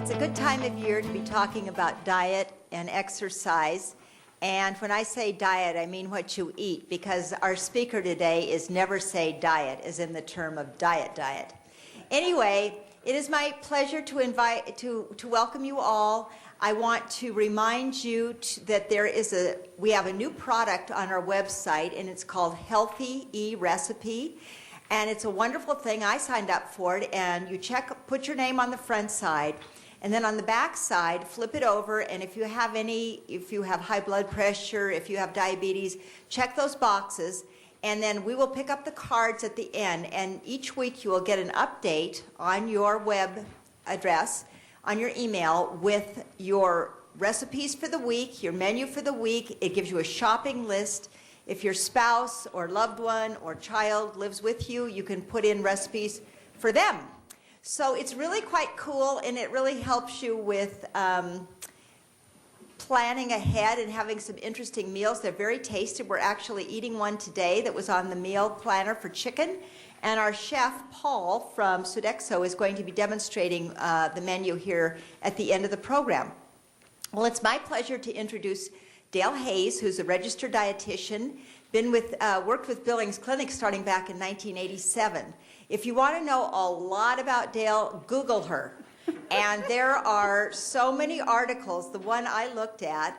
It's a good time of year to be talking about diet and exercise. And when I say diet, I mean what you eat, because our speaker today is never say diet, as in the term of diet. Anyway, it is my pleasure to welcome you all. I want to remind you that we have a new product on our website, and it's called Healthy E-Recipe. And it's a wonderful thing. I signed up for it, and you put your name on the front side, and then on the back side, flip it over, and if you have high blood pressure, if you have diabetes, check those boxes, and then we will pick up the cards at the end, and each week you will get an update on your web address, on your email, with your recipes for the week, your menu for the week. It gives you a shopping list. If your spouse or loved one or child lives with you, you can put in recipes for them. So it's really quite cool, and it really helps you with planning ahead and having some interesting meals. They're very tasty. We're actually eating one today that was on the meal planner for chicken. And our chef, Paul, from Sodexho, is going to be demonstrating the menu here at the end of the program. Well, it's my pleasure to introduce Dayle Hayes, who's a registered dietitian, worked with Billings Clinic starting back in 1987. If you want to know a lot about Dayle, Google her. And there are so many articles. The one I looked at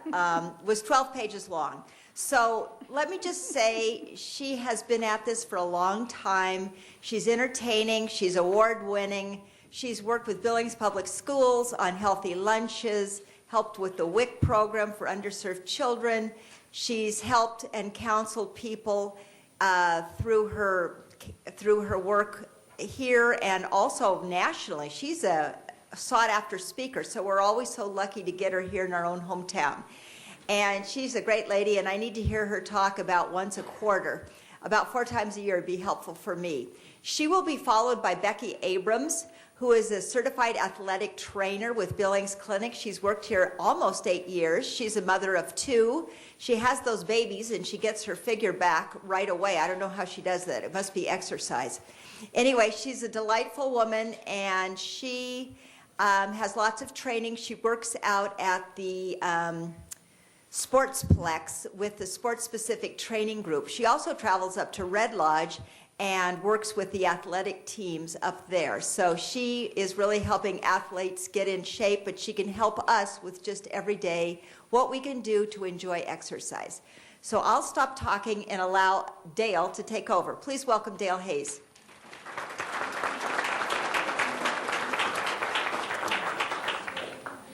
was 12 pages long. So let me just say, she has been at this for a long time. She's entertaining. She's award-winning. She's worked with Billings Public Schools on healthy lunches, helped with the WIC program for underserved children. She's helped and counseled people through her work here and also nationally. She's a sought-after speaker, so we're always so lucky to get her here in our own hometown. And she's a great lady, and I need to hear her talk about once a quarter. About 4 times a year would be helpful for me. She will be followed by Becky Abrams, who is a certified athletic trainer with Billings Clinic. She's worked here almost 8 years. She's a mother of 2. She has those babies, and she gets her figure back right away. I don't know how she does that. It must be exercise. Anyway, she's a delightful woman, and she has lots of training. She works out at the Sportsplex with the sports-specific training group. She also travels up to Red Lodge and works with the athletic teams up there. So she is really helping athletes get in shape, but she can help us with just every day what we can do to enjoy exercise. So I'll stop talking and allow Dayle to take over. Please welcome Dayle Hayes.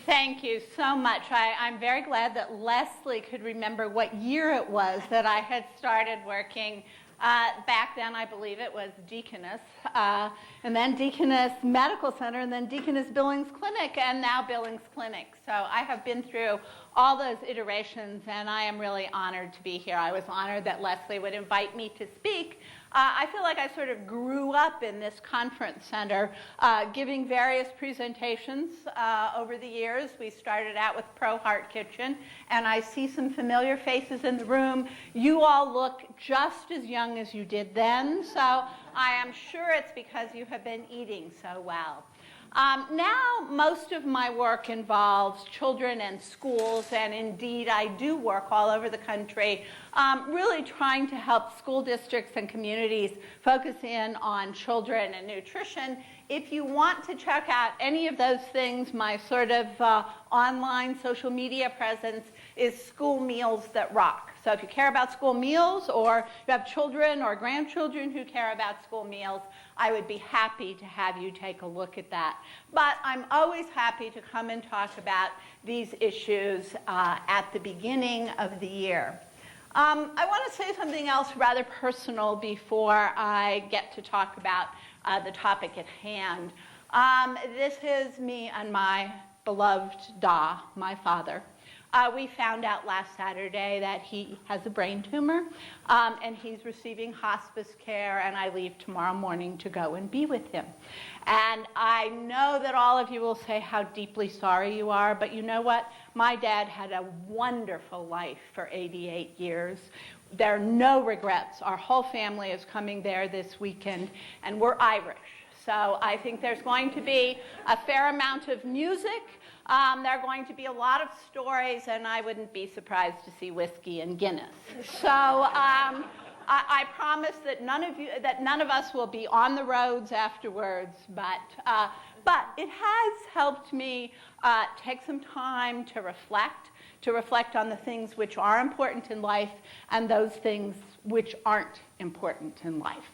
Thank you so much. I'm very glad that Leslie could remember what year it was that I had started working. Back then, I believe it was Deaconess, and then Deaconess Medical Center, and then Deaconess Billings Clinic, and now Billings Clinic. So I have been through all those iterations, and I am really honored to be here. I was honored that Leslie would invite me to speak. I feel like I sort of grew up in this conference center, giving various presentations over the years. We started out with Pro Heart Kitchen, and I see some familiar faces in the room. You all look just as young as you did then, so I am sure it's because you have been eating so well. Now, most of my work involves children and schools, and indeed I do work all over the country, really trying to help school districts and communities focus in on children and nutrition. If you want to check out any of those things, my sort of online social media presence is School Meals That Rock. So if you care about school meals, or you have children or grandchildren who care about school meals, I would be happy to have you take a look at that. But I'm always happy to come and talk about these issues at the beginning of the year. I want to say something else rather personal before I get to talk about the topic at hand. This is me and my beloved Da, my father. We found out last Saturday that he has a brain tumor, and he's receiving hospice care, and I leave tomorrow morning to go and be with him. And I know that all of you will say how deeply sorry you are, but you know what? My dad had a wonderful life for 88 years. There are no regrets. Our whole family is coming there this weekend, and we're Irish. So I think there's going to be a fair amount of music. There are going to be a lot of stories, and I wouldn't be surprised to see whiskey and Guinness. So I promise that none of us will be on the roads afterwards, but it has helped me take some time to reflect on the things which are important in life and those things which aren't important in life.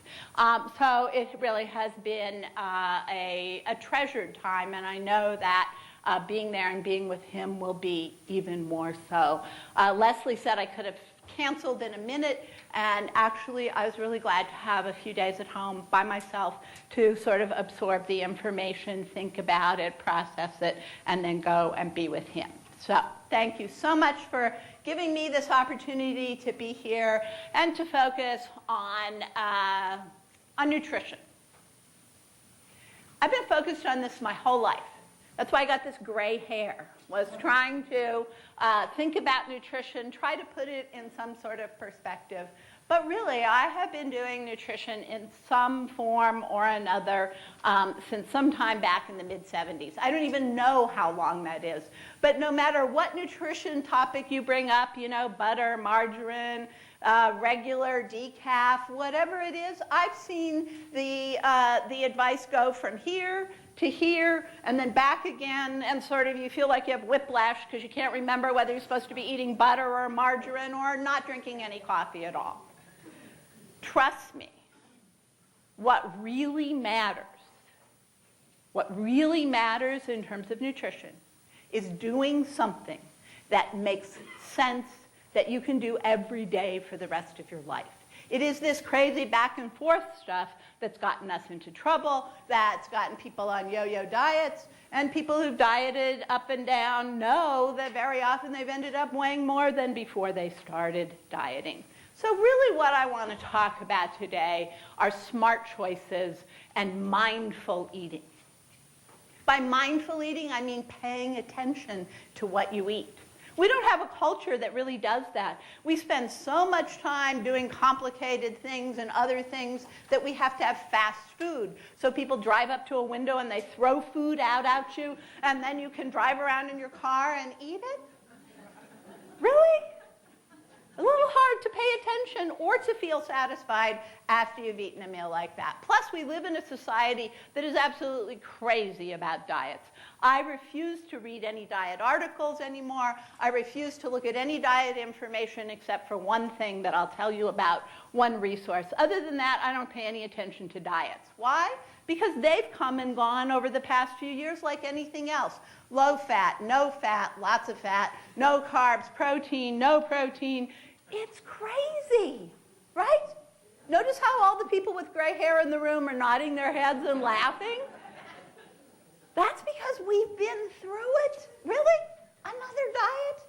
So it really has been a treasured time, and I know that being there and being with him will be even more so. Leslie said I could have canceled in a minute, and actually I was really glad to have a few days at home by myself to sort of absorb the information, think about it, process it, and then go and be with him. So thank you so much for giving me this opportunity to be here and to focus on nutrition. I've been focused on this my whole life. That's why I got this gray hair, was trying to think about nutrition, try to put it in some sort of perspective. But really, I have been doing nutrition in some form or another since sometime back in the mid-'70s. I don't even know how long that is. But no matter what nutrition topic you bring up, butter, margarine, regular, decaf, whatever it is, I've seen the advice go from here to here, and then back again, and sort of you feel like you have whiplash because you can't remember whether you're supposed to be eating butter or margarine or not drinking any coffee at all. Trust me, what really matters in terms of nutrition is doing something that makes sense that you can do every day for the rest of your life. It is this crazy back and forth stuff that's gotten us into trouble, that's gotten people on yo-yo diets, and people who've dieted up and down know that very often they've ended up weighing more than before they started dieting. So really what I want to talk about today are smart choices and mindful eating. By mindful eating, I mean paying attention to what you eat. We don't have a culture that really does that. We spend so much time doing complicated things and other things that we have to have fast food. So people drive up to a window and they throw food out at you, and then you can drive around in your car and eat it? Really? A little hard to pay attention or to feel satisfied after you've eaten a meal like that. Plus, we live in a society that is absolutely crazy about diets. I refuse to read any diet articles anymore. I refuse to look at any diet information except for one thing that I'll tell you about, one resource. Other than that, I don't pay any attention to diets. Why? Because they've come and gone over the past few years like anything else. Low fat, no fat, lots of fat, no carbs, protein, no protein. It's crazy, right? Notice how all the people with gray hair in the room are nodding their heads and laughing? That's because we've been through it. Really? Another diet?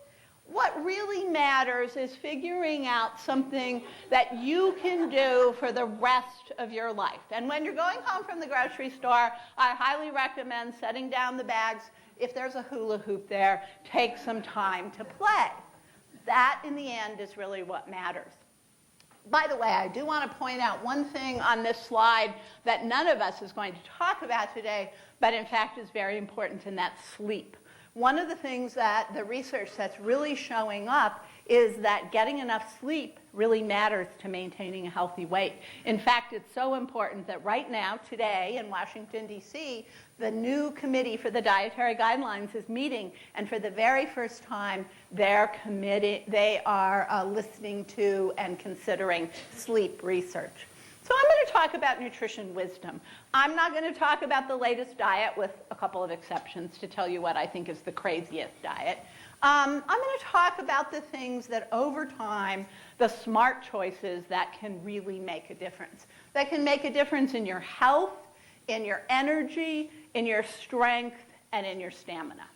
What really matters is figuring out something that you can do for the rest of your life. And when you're going home from the grocery store, I highly recommend setting down the bags. If there's a hula hoop there, take some time to play. That, in the end, is really what matters. By the way, I do want to point out one thing on this slide that none of us is going to talk about today, but in fact is very important, and that's sleep. One of the things that the research that's really showing up is that getting enough sleep really matters to maintaining a healthy weight. In fact, it's so important that right now, today, in Washington, D.C., the new committee for the dietary guidelines is meeting, and for the very first time, they are listening to and considering sleep research. So I'm going to talk about nutrition wisdom. I'm not going to talk about the latest diet, with a couple of exceptions, to tell you what I think is the craziest diet. I'm going to talk about the things that over time, the smart choices that can really make a difference. That can make a difference in your health, in your energy, in your strength, and in your stamina.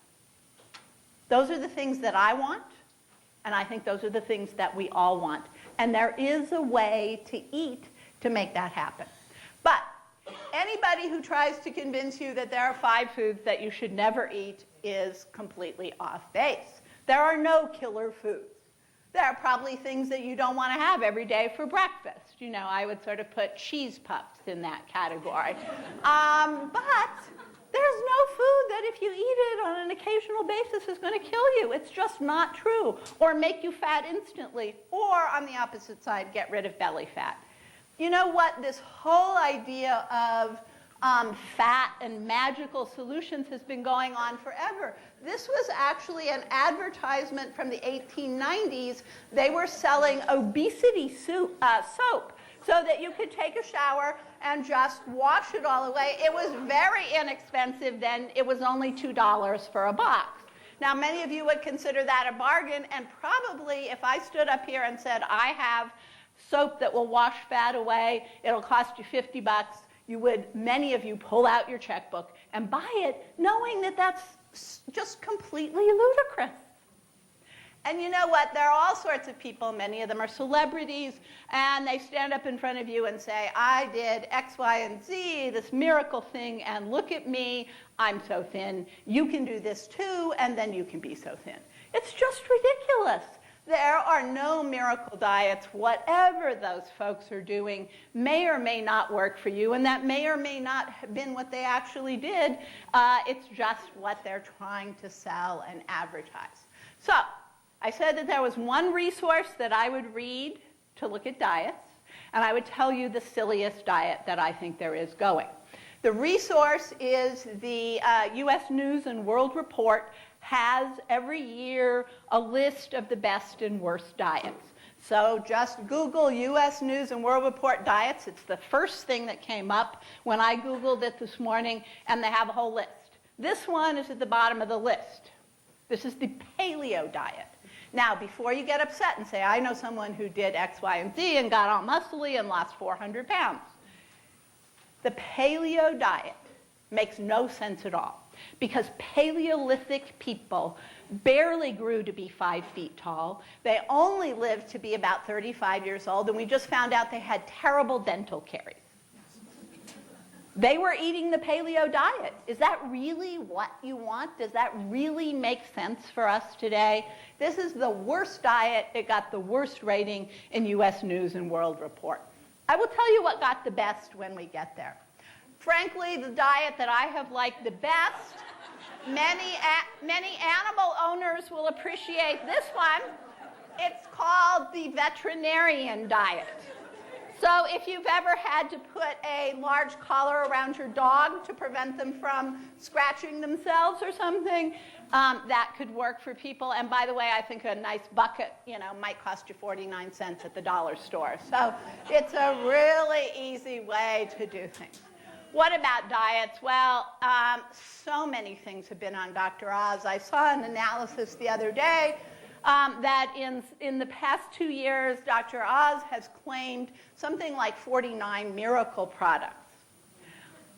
Those are the things that I want, and I think those are the things that we all want. And there is a way to eat to make that happen. But anybody who tries to convince you that there are 5 foods that you should never eat is completely off base. There are no killer foods. There are probably things that you don't want to have every day for breakfast. You know, I would sort of put cheese puffs in that category. But there's no food that if you eat it on an occasional basis is going to kill you. It's just not true. Or make you fat instantly. Or, on the opposite side, get rid of belly fat. You know what? This whole idea of fat and magical solutions has been going on forever. This was actually an advertisement from the 1890s. They were selling obesity soap so that you could take a shower and just wash it all away. It was very inexpensive then. It was only $2 for a box. Now, many of you would consider that a bargain, and probably if I stood up here and said, I have soap that will wash fat away, it'll cost you $50, many of you pull out your checkbook and buy it, knowing that that's just completely ludicrous. And you know what? There are all sorts of people, many of them are celebrities, and they stand up in front of you and say, I did X, Y, and Z, this miracle thing, and look at me, I'm so thin. You can do this too, and then you can be so thin. It's just ridiculous. There are no miracle diets. Whatever those folks are doing may or may not work for you, and that may or may not have been what they actually did. It's just what they're trying to sell and advertise. So I said that there was one resource that I would read to look at diets, and I would tell you the silliest diet that I think there is going. The resource is the U.S. News and World Report has every year a list of the best and worst diets. So just Google U.S. News and World Report diets. It's the first thing that came up when I Googled it this morning, and they have a whole list. This one is at the bottom of the list. This is the paleo diet. Now, before you get upset and say, I know someone who did X, Y, and Z and got all muscly and lost 400 pounds. The paleo diet makes no sense at all, because Paleolithic people barely grew to be 5 feet tall. They only lived to be about 35 years old, and we just found out they had terrible dental caries. They were eating the paleo diet. Is that really what you want? Does that really make sense for us today? This is the worst diet. It got the worst rating in U.S. News and World Report. I will tell you what got the best when we get there. Frankly, the diet that I have liked the best, many animal owners will appreciate this one. It's called the veterinarian diet. So if you've ever had to put a large collar around your dog to prevent them from scratching themselves or something, that could work for people. And by the way, I think a nice bucket, might cost you 49 cents at the dollar store. So it's a really easy way to do things. What about diets? Well, so many things have been on Dr. Oz. I saw an analysis the other day that in the past 2 years, Dr. Oz has claimed something like 49 miracle products.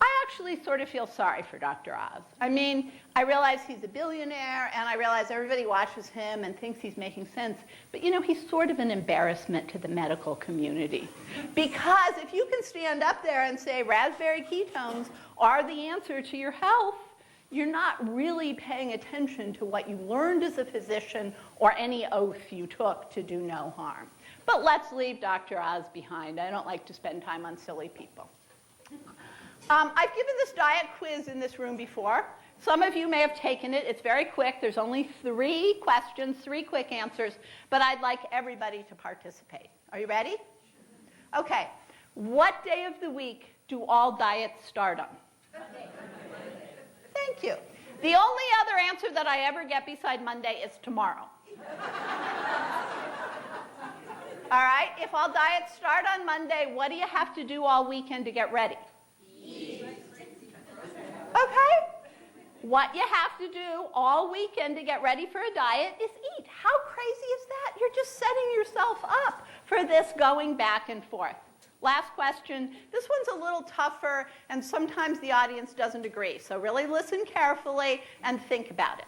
I actually sort of feel sorry for Dr. Oz. I mean, I realize he's a billionaire, and I realize everybody watches him and thinks he's making sense. But, he's sort of an embarrassment to the medical community. Because if you can stand up there and say raspberry ketones are the answer to your health, you're not really paying attention to what you learned as a physician or any oath you took to do no harm. But let's leave Dr. Oz behind. I don't like to spend time on silly people. I've given this diet quiz in this room before. Some of you may have taken it. It's very quick. There's only 3 questions, 3 quick answers, but I'd like everybody to participate. Are you ready? Okay. What day of the week do all diets start on? Monday. Thank you. The only other answer that I ever get beside Monday is tomorrow. All right? If all diets start on Monday, what do you have to do all weekend to get ready? Eat. Okay. What you have to do all weekend to get ready for a diet is eat. How crazy is that? You're just setting yourself up for this going back and forth. Last question. This one's a little tougher, and sometimes the audience doesn't agree. So really listen carefully and think about it.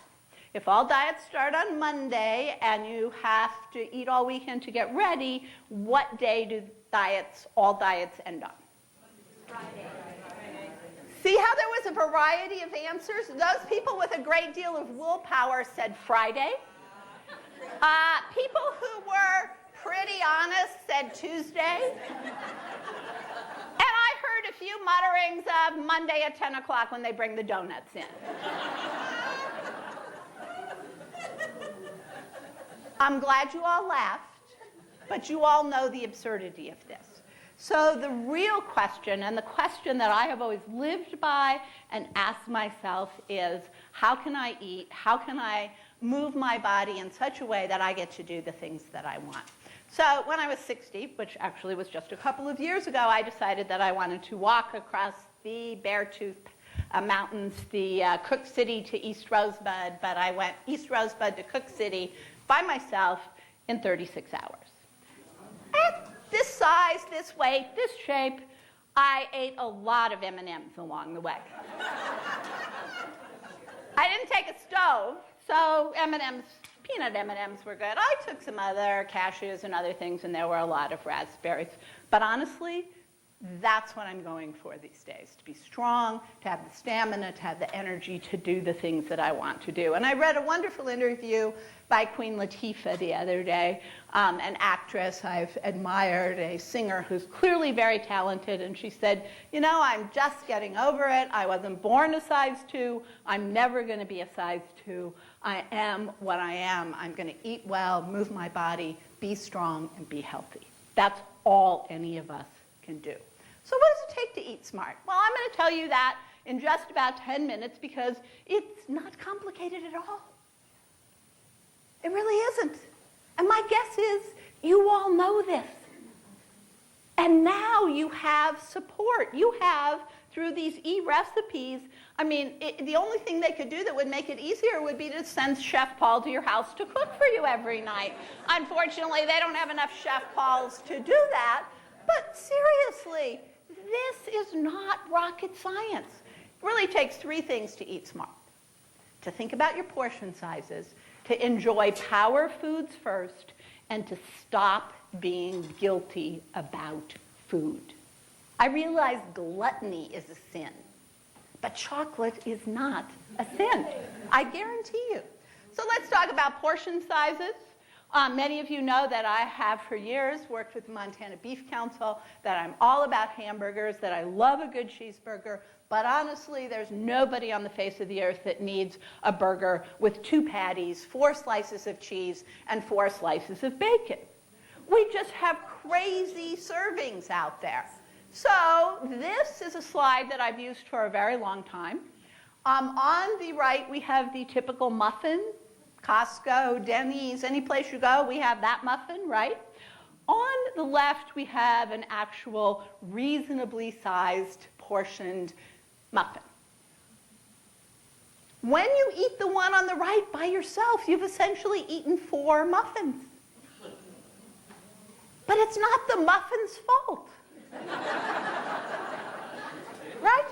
If all diets start on Monday and you have to eat all weekend to get ready, what day do all diets end on? Friday. See how there was a variety of answers? Those people with a great deal of willpower said Friday. People who were pretty honest said Tuesday. And I heard a few mutterings of Monday at 10 o'clock when they bring the donuts in. I'm glad you all laughed, but you all know the absurdity of this. So the real question, and the question that I have always lived by and asked myself is, how can I eat? How can I move my body in such a way that I get to do the things that I want? So when I was 60, which actually was just a couple of years ago, I decided that I wanted to walk across the Beartooth Mountains, the Cook City to East Rosebud, but I went East Rosebud to Cook City by myself in 36 hours. At this size, this weight, this shape, I ate a lot of M&Ms along the way. I didn't take a stove, so M&Ms, peanut M&Ms were good. I took some other cashews and other things, and there were a lot of raspberries. But honestly, that's what I'm going for these days, to be strong, to have the stamina, to have the energy to do the things that I want to do. And I read a wonderful interview by Queen Latifah the other day, an actress I've admired, a singer who's clearly very talented, and she said, you know, I'm just getting over it. I wasn't born a size 2. I'm never going to be a size 2. I am what I am. I'm going to eat well, move my body, be strong, and be healthy. That's all any of us can do. So what does it take to eat smart? Well, I'm going to tell you that in just about 10 minutes because it's not complicated at all. It really isn't. And my guess is you all know this. And now you have support. You have, through these e-recipes, I mean, the only thing they could do that would make it easier would be to send Chef Paul to your house to cook for you every night. Unfortunately, they don't have enough Chef Pauls to do that. But seriously, this is not rocket science. It really takes 3 things to eat smart. To think about your portion sizes, to enjoy power foods first, and to stop being guilty about food. I realize gluttony is a sin, but chocolate is not a sin. I guarantee you. So let's talk about portion sizes. Many of you know that I have for years worked with the Montana Beef Council, that I'm all about hamburgers, that I love a good cheeseburger, but honestly, there's nobody on the face of the earth that needs a burger with 2 patties, 4 slices of cheese, and 4 slices of bacon. We just have crazy servings out there. So this is a slide that I've used for a very long time. On the right, we have the typical muffin. Costco, Denny's, any place you go, we have that muffin, right? On the left, we have an actual reasonably sized, portioned muffin. When you eat the one on the right by yourself, you've essentially eaten 4 muffins. But it's not the muffin's fault. Right?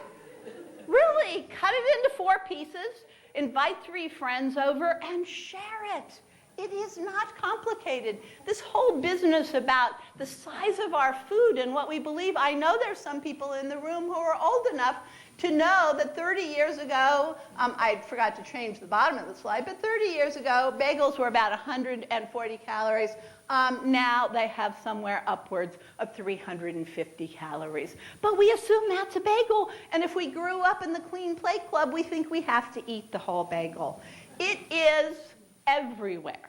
Really, cut it into 4 pieces. Invite 3 friends over and share it. It is not complicated. This whole business about the size of our food and what we believe, I know there's some people in the room who are old enough to know that 30 years ago, I forgot to change the bottom of the slide, but 30 years ago, bagels were about 140 calories. Now they have somewhere upwards of 350 calories. But we assume that's a bagel, and if we grew up in the Clean Plate Club, we think we have to eat the whole bagel. It is everywhere.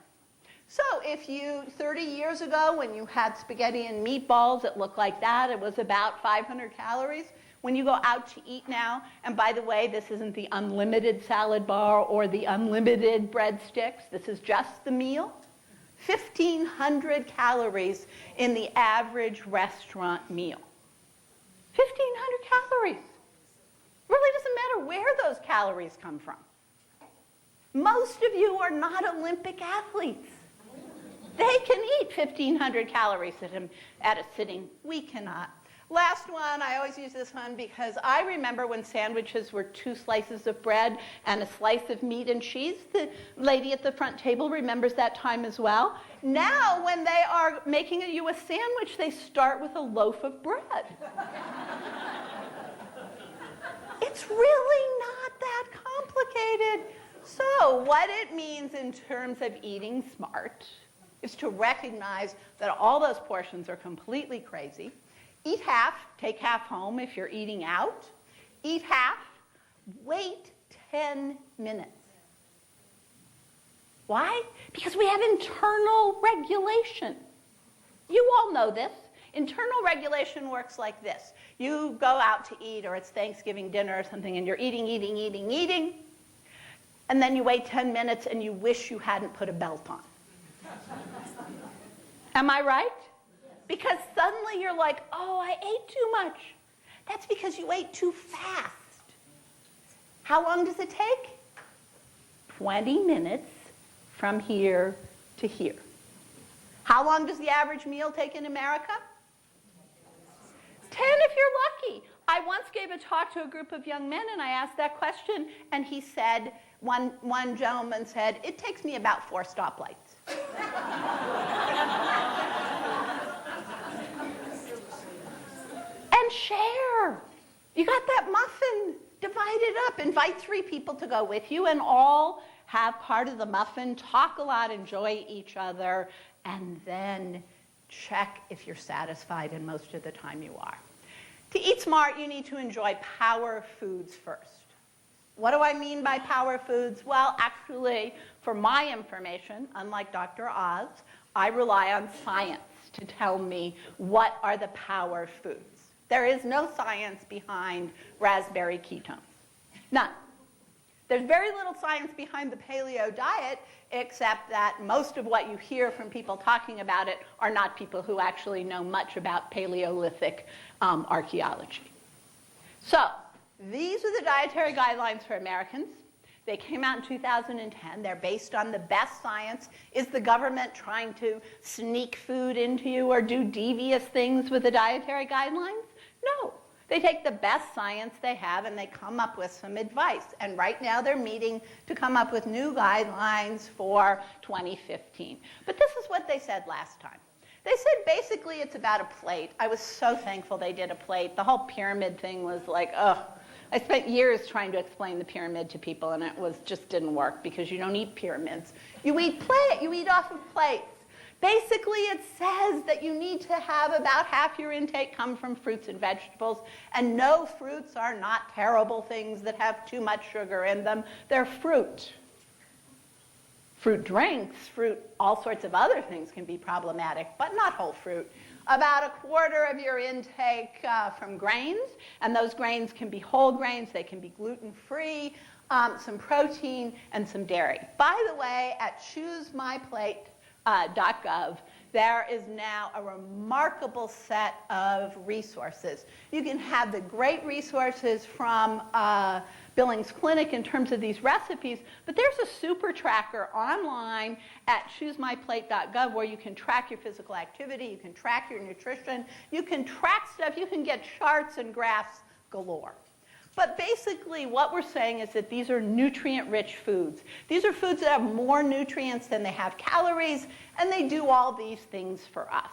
So if you, 30 years ago, when you had spaghetti and meatballs, it looked like that. It was about 500 calories. When you go out to eat now, and by the way, this isn't the unlimited salad bar or the unlimited breadsticks. This is just the meal. 1,500 calories in the average restaurant meal. 1,500 calories. Really doesn't matter where those calories come from. Most of you are not Olympic athletes. They can eat 1,500 calories at a sitting. We cannot. Last one, I always use this one because I remember when sandwiches were 2 slices of bread and a slice of meat and cheese. The lady at the front table remembers that time as well. Now, when they are making you a sandwich, they start with a loaf of bread. It's really not that complicated. So what it means in terms of eating smart is to recognize that all those portions are completely crazy. Eat half, take half home if you're eating out. Eat half, wait 10 minutes. Why? Because we have internal regulation. You all know this. Internal regulation works like this. You go out to eat, or it's Thanksgiving dinner or something, and you're eating, and then you wait 10 minutes and you wish you hadn't put a belt on. Am I right? Because suddenly you're like, oh, I ate too much. That's because you ate too fast. How long does it take? 20 minutes from here to here. How long does the average meal take in America? 10 if you're lucky. I once gave a talk to a group of young men and I asked that question, and he said, one gentleman said, it takes me about 4 stoplights. And share. You got that muffin, divide it up. Invite 3 people to go with you and all have part of the muffin, talk a lot, enjoy each other, and then check if you're satisfied, and most of the time you are. To eat smart, you need to enjoy power foods first. What do I mean by power foods? Well, actually, for my information, unlike Dr. Oz, I rely on science to tell me what are the power foods. There is no science behind raspberry ketones. None. There's very little science behind the paleo diet, except that most of what you hear from people talking about it are not people who actually know much about Paleolithic archaeology. So these are the dietary guidelines for Americans. They came out in 2010. They're based on the best science. Is the government trying to sneak food into you or do devious things with the dietary guidelines? No. They take the best science they have and they come up with some advice. And right now they're meeting to come up with new guidelines for 2015. But this is what they said last time. They said basically it's about a plate. I was so thankful they did a plate. The whole pyramid thing was like, ugh. I spent years trying to explain the pyramid to people and it just didn't work because you don't eat pyramids. You eat off of plates. Basically, it says that you need to have about half your intake come from fruits and vegetables, and no, fruits are not terrible things that have too much sugar in them. They're fruit. Fruit drinks, all sorts of other things can be problematic, but not whole fruit. About a quarter of your intake from grains, and those grains can be whole grains, they can be gluten-free, some protein, and some dairy. By the way, at ChooseMyPlate.gov, there is now a remarkable set of resources. You can have the great resources from Billings Clinic in terms of these recipes, but there's a super tracker online at ChooseMyPlate.gov where you can track your physical activity, you can track your nutrition, you can track stuff, you can get charts and graphs galore. But basically what we're saying is that these are nutrient-rich foods. These are foods that have more nutrients than they have calories, and they do all these things for us.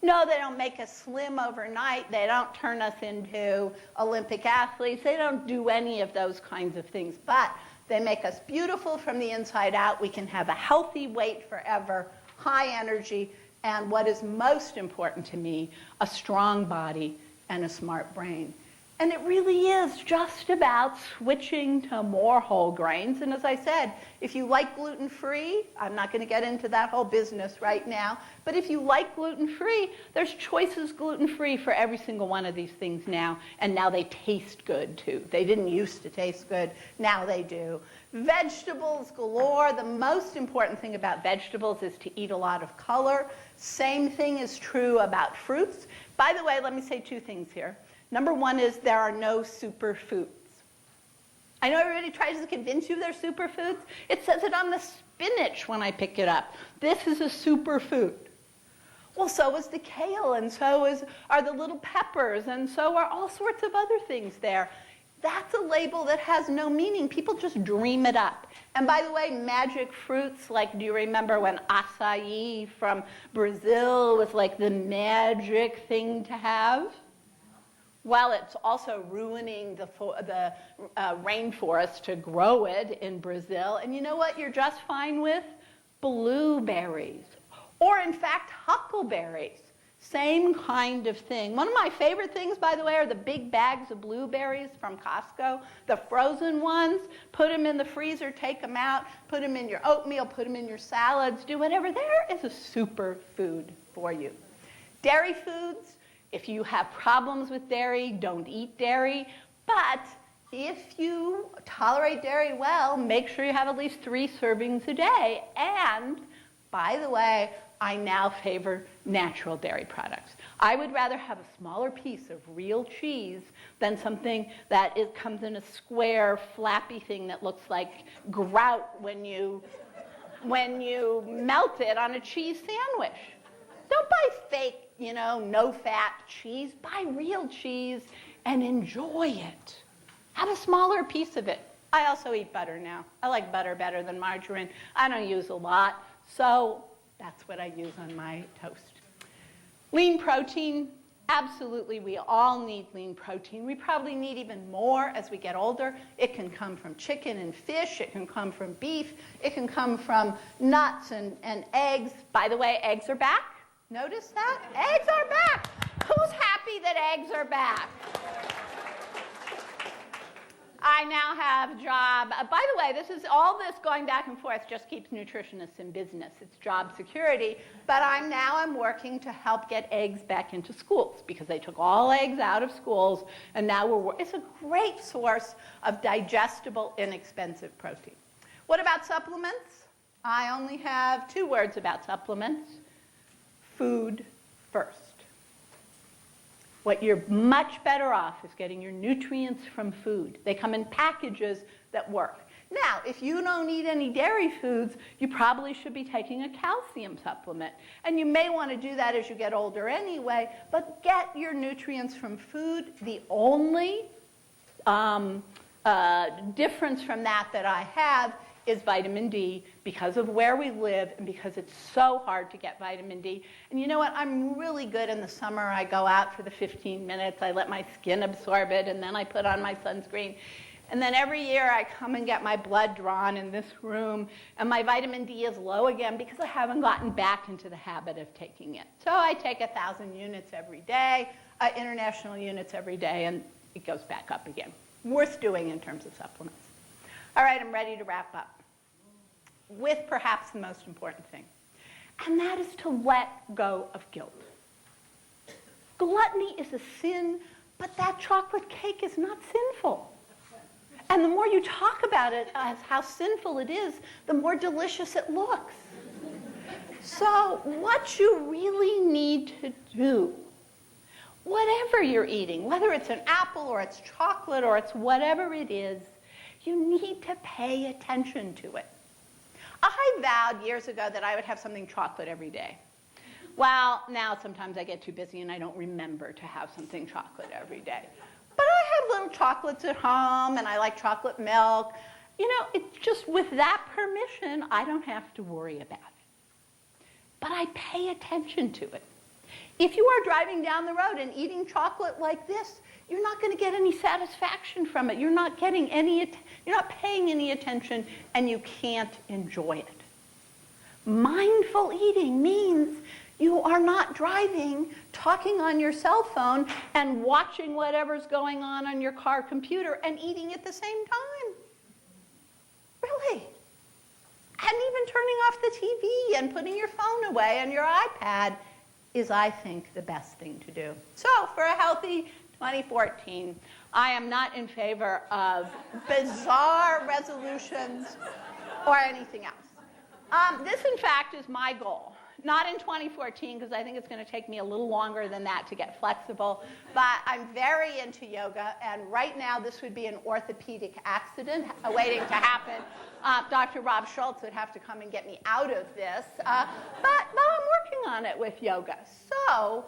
No, they don't make us slim overnight. They don't turn us into Olympic athletes. They don't do any of those kinds of things. But they make us beautiful from the inside out. We can have a healthy weight forever, high energy, and what is most important to me, a strong body and a smart brain. And it really is just about switching to more whole grains. And as I said, if you like gluten-free, I'm not going to get into that whole business right now, but if you like gluten-free, there's choices gluten-free for every single one of these things now, and now they taste good too. They didn't used to taste good, now they do. Vegetables galore. The most important thing about vegetables is to eat a lot of color. Same thing is true about fruits. By the way, let me say 2 things here. Number 1 is there are no superfoods. I know everybody tries to convince you they're superfoods. It says it on the spinach when I pick it up. This is a superfood. Well, so is the kale, and so are the little peppers, and so are all sorts of other things there. That's a label that has no meaning. People just dream it up. And by the way, magic fruits, like do you remember when acai from Brazil was like the magic thing to have? Well, it's also ruining the rainforest to grow it in Brazil. And you know what you're just fine with? Blueberries. Or, in fact, huckleberries. Same kind of thing. One of my favorite things, by the way, are the big bags of blueberries from Costco, the frozen ones. Put them in the freezer, take them out, put them in your oatmeal, put them in your salads, do whatever. There is a super food for you. Dairy foods, if you have problems with dairy, don't eat dairy. But if you tolerate dairy well, make sure you have at least 3 servings a day. And, by the way, I now favor natural dairy products. I would rather have a smaller piece of real cheese than something that comes in a square, flappy thing that looks like grout when you melt it on a cheese sandwich. Don't buy fake, no-fat cheese. Buy real cheese and enjoy it. Have a smaller piece of it. I also eat butter now. I like butter better than margarine. I don't use a lot, so that's what I use on my toast. Lean protein, absolutely, we all need lean protein. We probably need even more as we get older. It can come from chicken and fish. It can come from beef. It can come from nuts and eggs. By the way, eggs are back. Notice that? Eggs are back. Who's happy that eggs are back? I now have a job. By the way, all this going back and forth just keeps nutritionists in business. It's job security. But I'm working to help get eggs back into schools because they took all eggs out of schools, and now it's a great source of digestible, inexpensive protein. What about supplements? I only have 2 words about supplements. Food first. What you're much better off is getting your nutrients from food. They come in packages that work. Now, if you don't eat any dairy foods, you probably should be taking a calcium supplement. And you may want to do that as you get older anyway, but get your nutrients from food. The only difference from that I have is vitamin D because of where we live and because it's so hard to get vitamin D. And you know what? I'm really good in the summer. I go out for the 15 minutes. I let my skin absorb it, and then I put on my sunscreen. And then every year I come and get my blood drawn in this room, and my vitamin D is low again because I haven't gotten back into the habit of taking it. So I take 1,000 units every day, international units every day, and it goes back up again. Worth doing in terms of supplements. All right, I'm ready to wrap up with perhaps the most important thing, and that is to let go of guilt. Gluttony is a sin, but that chocolate cake is not sinful. And the more you talk about it as how sinful it is, the more delicious it looks. So what you really need to do, whatever you're eating, whether it's an apple or it's chocolate or it's whatever it is, you need to pay attention to it. I vowed years ago that I would have something chocolate every day. Well, now sometimes I get too busy and I don't remember to have something chocolate every day. But I have little chocolates at home, and I like chocolate milk. It's just with that permission, I don't have to worry about it. But I pay attention to it. If you are driving down the road and eating chocolate like this, you're not going to get any satisfaction from it. You're not paying any attention, and you can't enjoy it. Mindful eating means you are not driving, talking on your cell phone, and watching whatever's going on your car computer and eating at the same time. Really. And even turning off the TV and putting your phone away and your iPad is, I think, the best thing to do. So for a healthy 2014, I am not in favor of bizarre resolutions or anything else. This, in fact, is my goal. Not in 2014, because I think it's going to take me a little longer than that to get flexible. But I'm very into yoga, and right now this would be an orthopedic accident waiting to happen. Dr. Rob Schultz would have to come and get me out of this. But I'm working on it with yoga. So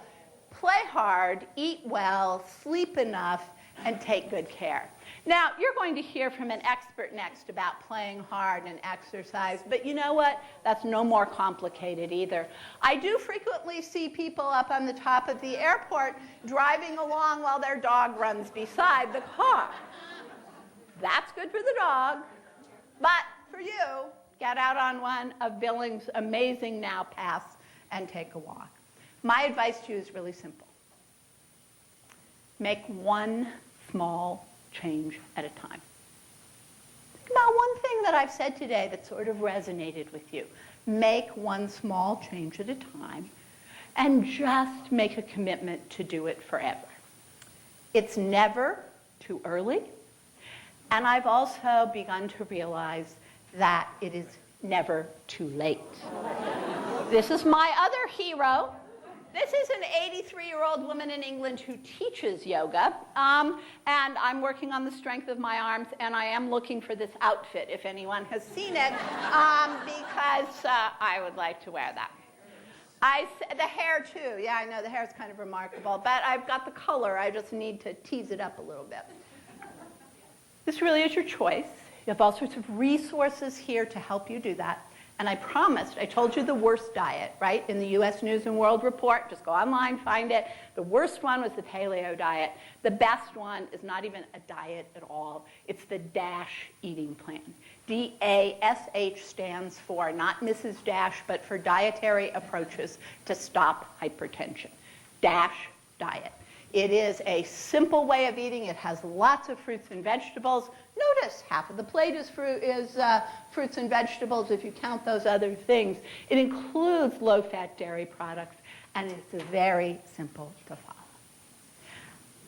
play hard, eat well, sleep enough, and take good care. Now, you're going to hear from an expert next about playing hard and exercise, but you know what? That's no more complicated either. I do frequently see people up on the top of the airport driving along while their dog runs beside the car. That's good for the dog, but for you, get out on one of Billings' amazing now paths and take a walk. My advice to you is really simple. Make one small change at a time. Think about one thing that I've said today that sort of resonated with you. Make one small change at a time and just make a commitment to do it forever. It's never too early, and I've also begun to realize that it is never too late. This is my other hero. This is an 83-year-old woman in England who teaches yoga, and I'm working on the strength of my arms, and I am looking for this outfit, if anyone has seen it, because I would like to wear that. The hair, too. Yeah, I know the hair is kind of remarkable, but I've got the color. I just need to tease it up a little bit. This really is your choice. You have all sorts of resources here to help you do that. And I promised, I told you the worst diet, right? In the U.S. News and World Report, just go online, find it. The worst one was the paleo diet. The best one is not even a diet at all. It's the DASH eating plan. DASH stands for, not Mrs. Dash, but for Dietary Approaches to Stop Hypertension. DASH diet. It is a simple way of eating. It has lots of fruits and vegetables. Notice half of the plate is fruits and vegetables if you count those other things. It includes low-fat dairy products, and it's very simple to follow.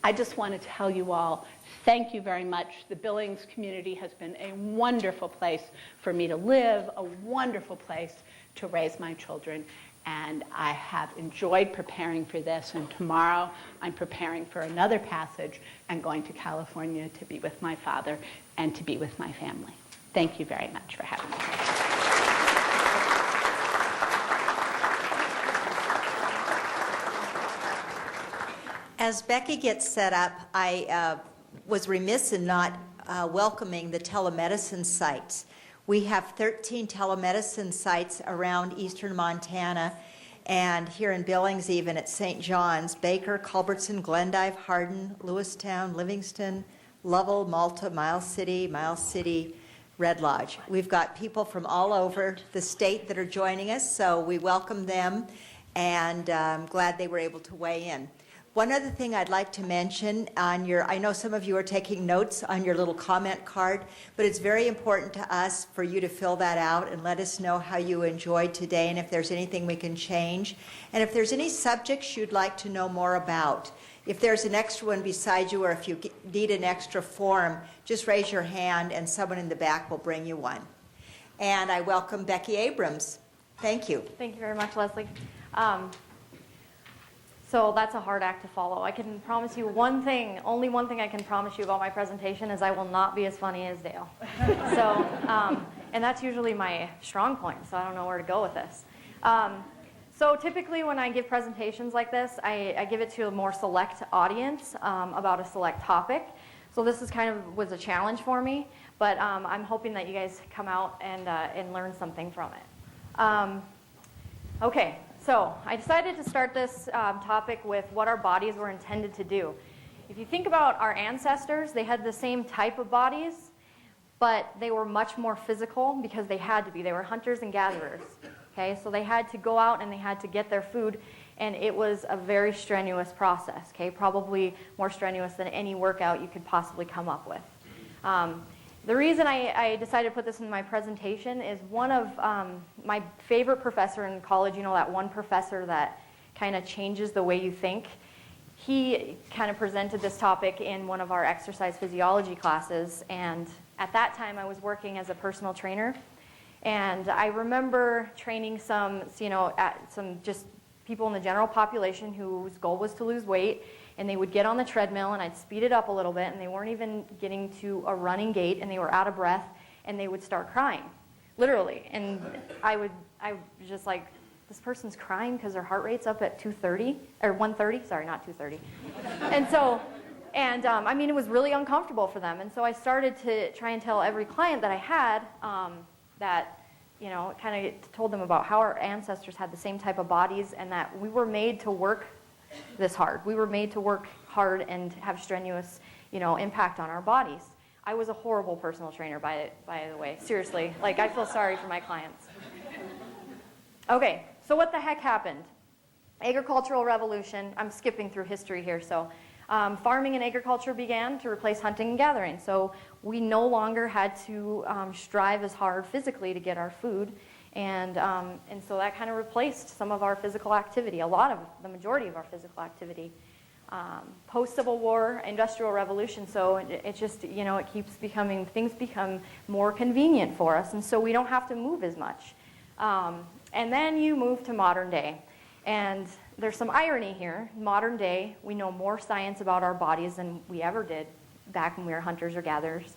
I just want to tell you all, thank you very much. The Billings community has been a wonderful place for me to live, a wonderful place to raise my children. And I have enjoyed preparing for this, and tomorrow I'm preparing for another passage and going to California to be with my father and to be with my family. Thank you very much for having me. As Becky gets set up, I was remiss in not welcoming the telemedicine sites. We have 13 telemedicine sites around eastern Montana, and here in Billings even at St. John's, Baker, Culbertson, Glendive, Hardin, Lewistown, Livingston, Lovell, Malta, Miles City, Red Lodge. We've got people from all over the state that are joining us, so we welcome them, and I'm glad they were able to weigh in. One other thing I'd like to mention on I know some of you are taking notes on your little comment card, but it's very important to us for you to fill that out and let us know how you enjoyed today and if there's anything we can change. And if there's any subjects you'd like to know more about. If there's an extra one beside you or if you need an extra form, just raise your hand and someone in the back will bring you one. And I welcome Becky Abrams. Thank you. Thank you very much, Leslie. So that's a hard act to follow. I can promise you one thing, only one thing I can promise you about my presentation is I will not be as funny as Dayle. So, and that's usually my strong point, so I don't know where to go with this. So typically when I give presentations like this, I give it to a more select audience about a select topic. So this is was a challenge for me, but I'm hoping that you guys come out and learn something from it. Okay. So I decided to start this topic with what our bodies were intended to do. If you think about our ancestors, they had the same type of bodies, but they were much more physical because they had to be. They were hunters and gatherers. Okay, so they had to go out and they had to get their food, and it was a very strenuous process. Okay, probably more strenuous than any workout you could possibly come up with. The reason I decided to put this in my presentation is one of my favorite professor in college, you know, that one professor that kind of changes the way you think. He kind of presented this topic in one of our exercise physiology classes, and at that time I was working as a personal trainer, and I remember training some just people in the general population whose goal was to lose weight, and they would get on the treadmill and I'd speed it up a little bit, and they weren't even getting to a running gait and they were out of breath and they would start crying, literally. And I was just like, this person's crying because their heart rate's up at 230 or 130, sorry, not 230. And so And I mean, it was really uncomfortable for them. And so I started to try and tell every client that I had that, you know, kind of told them about how our ancestors had the same type of bodies and that we were made to work this hard. We were made to work hard and have strenuous, you know, impact on our bodies. I was a horrible personal trainer, by the way. Seriously, like, I feel sorry for my clients. Okay, so what the heck happened? Agricultural revolution. I'm skipping through history here. So farming and agriculture began to replace hunting and gathering. So we no longer had to strive as hard physically to get our food. And so that kind of replaced some of our physical activity, the majority of our physical activity. Post-Civil War, Industrial Revolution, so it just, you know, things become more convenient for us, and so we don't have to move as much. And then you move to modern day. And there's some irony here. Modern day, we know more science about our bodies than we ever did back when we were hunters or gatherers.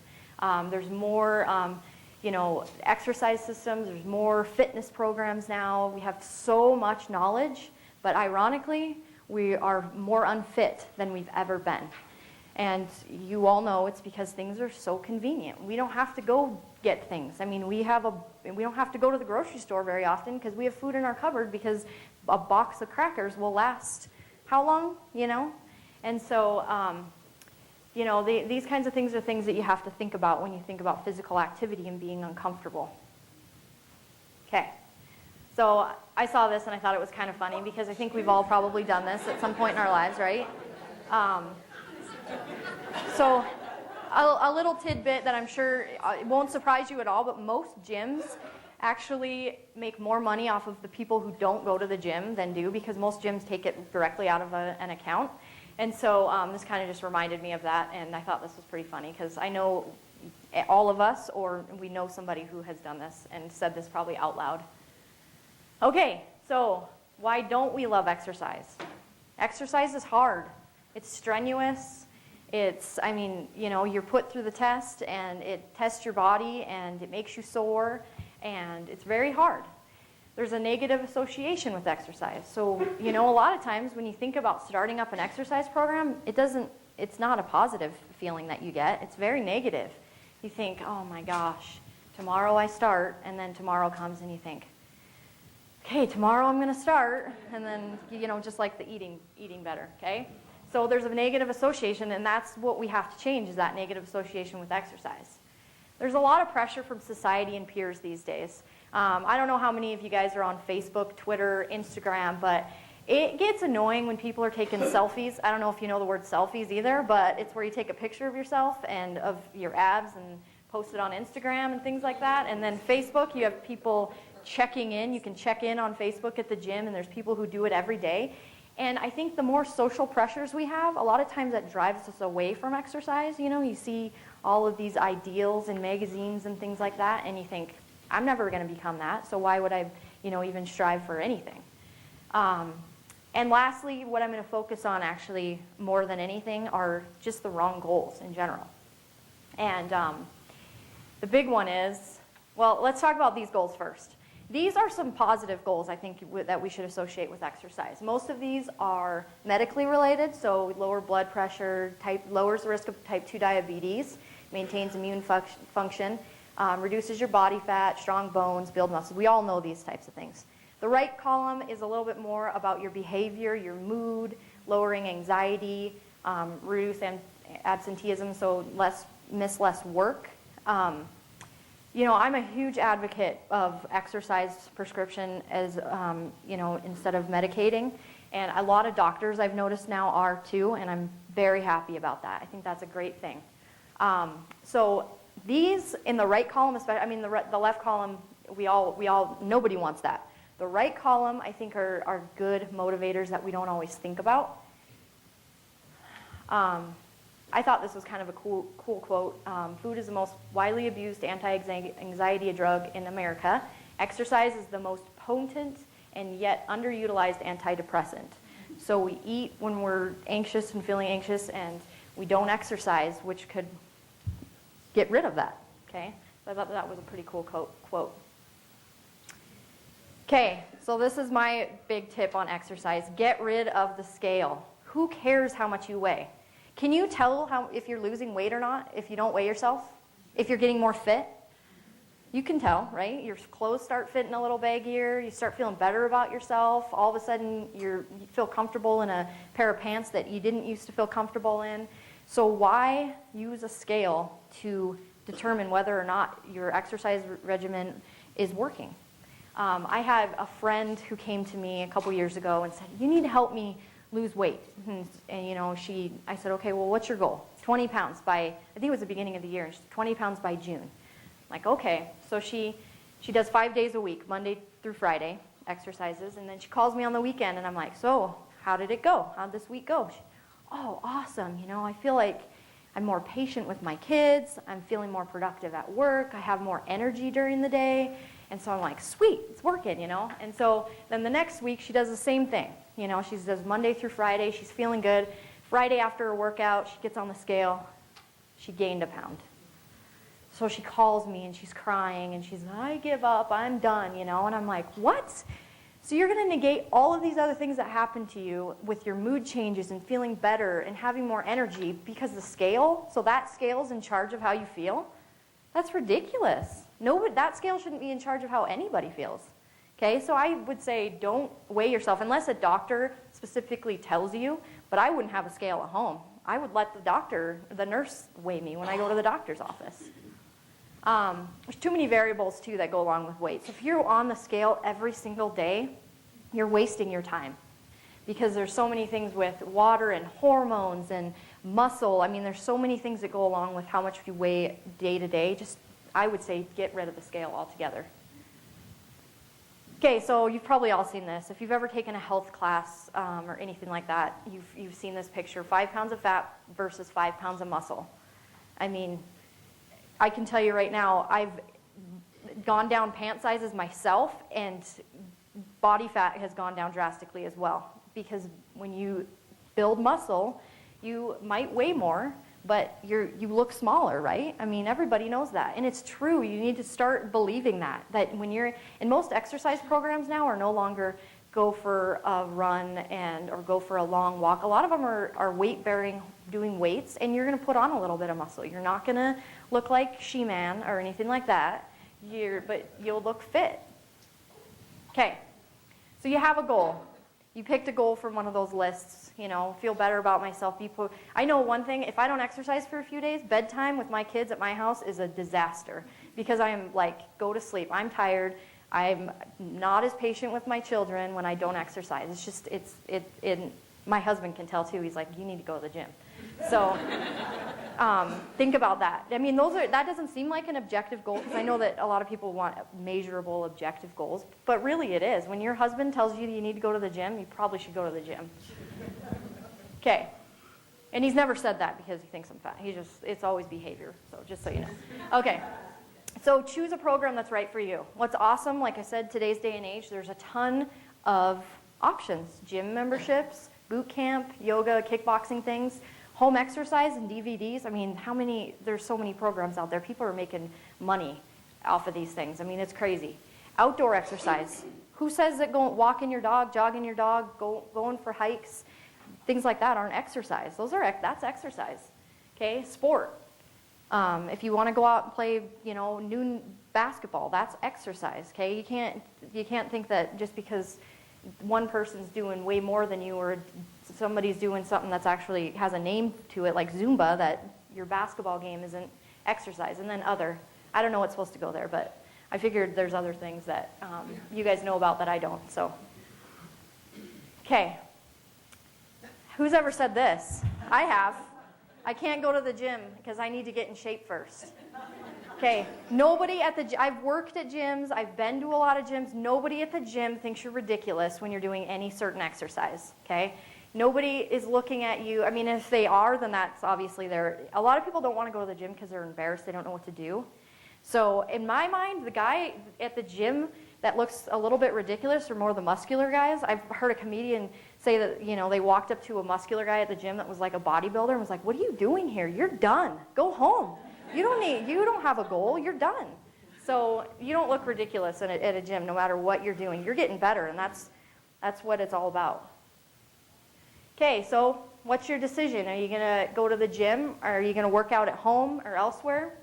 There's more you know, exercise systems, there's more fitness programs now. We have so much knowledge, but ironically, we are more unfit than we've ever been. And you all know it's because things are so convenient. We don't have to go get things. I mean, we don't have to go to the grocery store very often because we have food in our cupboard because a box of crackers will last how long, you know? And so, you know, these kinds of things are things that you have to think about when you think about physical activity and being uncomfortable. Okay, so I saw this and I thought it was kind of funny because I think we've all probably done this at some point in our lives, right? So a little tidbit that I'm sure it won't surprise you at all, but most gyms actually make more money off of the people who don't go to the gym than do, because most gyms take it directly out of an account. And so this kind of just reminded me of that, and I thought this was pretty funny because I know all of us, or we know somebody who has done this and said this probably out loud. Okay, so why don't we love exercise? Exercise is hard. It's strenuous. I mean, you know, you're put through the test and it tests your body and it makes you sore and it's very hard. There's a negative association with exercise. So, you know, a lot of times when you think about starting up an exercise program, it's not a positive feeling that you get. It's very negative. You think, oh my gosh, tomorrow I start, and then tomorrow comes and you think, okay, tomorrow I'm going to start, and then, you know, just like the eating better, okay? So there's a negative association, and that's what we have to change, is that negative association with exercise. There's a lot of pressure from society and peers these days. I don't know how many of you guys are on Facebook, Twitter, Instagram, but it gets annoying when people are taking selfies. I don't know if you know the word selfies either, but it's where you take a picture of yourself and of your abs and post it on Instagram and things like that. And then Facebook, you have people checking in. You can check in on Facebook at the gym, and there's people who do it every day. And I think the more social pressures we have, a lot of times that drives us away from exercise. You know, you see all of these ideals in magazines and things like that, and you think, I'm never going to become that, so why would I, you know, even strive for anything? And lastly, what I'm going to focus on actually more than anything are just the wrong goals in general. And the big one is, well, let's talk about these goals first. These are some positive goals, I think, that we should associate with exercise. Most of these are medically related, so lower blood pressure, lowers the risk of type 2 diabetes, maintains immune function, reduces your body fat, strong bones, build muscle. We all know these types of things. The right column is a little bit more about your behavior, your mood, lowering anxiety, reduce absenteeism, so miss less work. You know, I'm a huge advocate of exercise prescription as, you know, instead of medicating. And a lot of doctors I've noticed now are too, and I'm very happy about that. I think that's a great thing. So these in the right column, especially, I mean, the left column, nobody wants that. The right column, I think, are good motivators that we don't always think about. I thought this was kind of a cool quote. Food is the most widely abused anti-anxiety drug in America. Exercise is the most potent and yet underutilized antidepressant. So we eat when we're anxious and feeling anxious, and we don't exercise, which could get rid of that. Okay, so I thought that was a pretty cool quote. Okay, so this is my big tip on exercise. Get rid of the scale. Who cares how much you weigh? Can you tell if you're losing weight or not if you don't weigh yourself? If you're getting more fit? You can tell, right? Your clothes start fitting a little baggier. You start feeling better about yourself. All of a sudden, you feel comfortable in a pair of pants that you didn't used to feel comfortable in. So why use a scale to determine whether or not your exercise regimen is working? I had a friend who came to me a couple years ago and said, you need to help me lose weight. And you know, I said, okay, well, what's your goal? 20 pounds by, I think it was the beginning of the year, 20 pounds by June. I'm like, okay. So she does 5 days a week, Monday through Friday, exercises, and then she calls me on the weekend, and I'm like, so how did it go? How'd this week go? Oh, awesome. You know, I feel like I'm more patient with my kids. I'm feeling more productive at work. I have more energy during the day. And so I'm like, sweet, it's working, you know. And so then the next week she does the same thing. You know, she does Monday through Friday. She's feeling good. Friday after her workout, she gets on the scale. She gained a pound. So she calls me and she's crying and she's, I give up, I'm done, you know. And I'm like, what? So you're going to negate all of these other things that happen to you with your mood changes and feeling better and having more energy because the scale, so that scale's in charge of how you feel? That's ridiculous. Nobody, that scale shouldn't be in charge of how anybody feels. Okay, so I would say don't weigh yourself unless a doctor specifically tells you, but I wouldn't have a scale at home. I would let the nurse weigh me when I go to the doctor's office. There's too many variables, too, that go along with weight. So if you're on the scale every single day, you're wasting your time because there's so many things with water and hormones and muscle. I mean, there's so many things that go along with how much you weigh day to day. Just, I would say, get rid of the scale altogether. Okay, so you've probably all seen this. If you've ever taken a health class or anything like that, you've seen this picture, 5 pounds of fat versus 5 pounds of muscle. I mean, I can tell you right now, I've gone down pant sizes myself, and body fat has gone down drastically as well. Because when you build muscle, you might weigh more, but you look smaller, right? I mean, everybody knows that. And it's true. You need to start believing that when you're, and most exercise programs now are no longer go for a run or go for a long walk. A lot of them are weight-bearing, doing weights, and you're going to put on a little bit of muscle. You're not going to look like She-Man or anything like that, but you'll look fit. Okay, so you have a goal. You picked a goal from one of those lists, you know, feel better about myself. I know one thing, if I don't exercise for a few days, bedtime with my kids at my house is a disaster because I am like, go to sleep. I'm tired. I'm not as patient with my children when I don't exercise. It's just, my husband can tell too. He's like, you need to go to the gym. So think about that. I mean, that doesn't seem like an objective goal because I know that a lot of people want measurable objective goals, but really it is. When your husband tells you need to go to the gym, you probably should go to the gym. Okay. And he's never said that because he thinks I'm fat. It's always behavior, so just so you know. Okay. So choose a program that's right for you. What's awesome, like I said, today's day and age, there's a ton of options. Gym memberships, boot camp, yoga, kickboxing things, home exercise and DVDs. I mean, there's so many programs out there. People are making money off of these things. I mean, it's crazy. Outdoor exercise. Who says that walking your dog, jogging your dog, going for hikes, things like that aren't exercise? That's exercise. Okay, sport. If you want to go out and play, noon basketball, that's exercise. Okay, you can't think that just because one person's doing way more than you or somebody's doing something that's actually has a name to it, like Zumba, that your basketball game isn't exercise. And then I don't know what's supposed to go there, but I figured there's other things that you guys know about that I don't. So, okay. Who's ever said this? I have. I can't go to the gym because I need to get in shape first. Okay, nobody at I've worked at gyms, I've been to a lot of gyms, nobody at the gym thinks you're ridiculous when you're doing any certain exercise, okay? Nobody is looking at you. I mean, if they are, then that's obviously a lot of people don't want to go to the gym because they're embarrassed, they don't know what to do. So in my mind, the guy at the gym that looks a little bit ridiculous are more the muscular guys. I've heard a comedian say that, they walked up to a muscular guy at the gym that was like a bodybuilder and was like, what are you doing here? You're done. Go home. You don't have a goal. You're done. So you don't look ridiculous at a gym no matter what you're doing. You're getting better, and that's what it's all about. Okay, so What's your decision? Are you going to go to the gym? Or are you going to work out at home or elsewhere?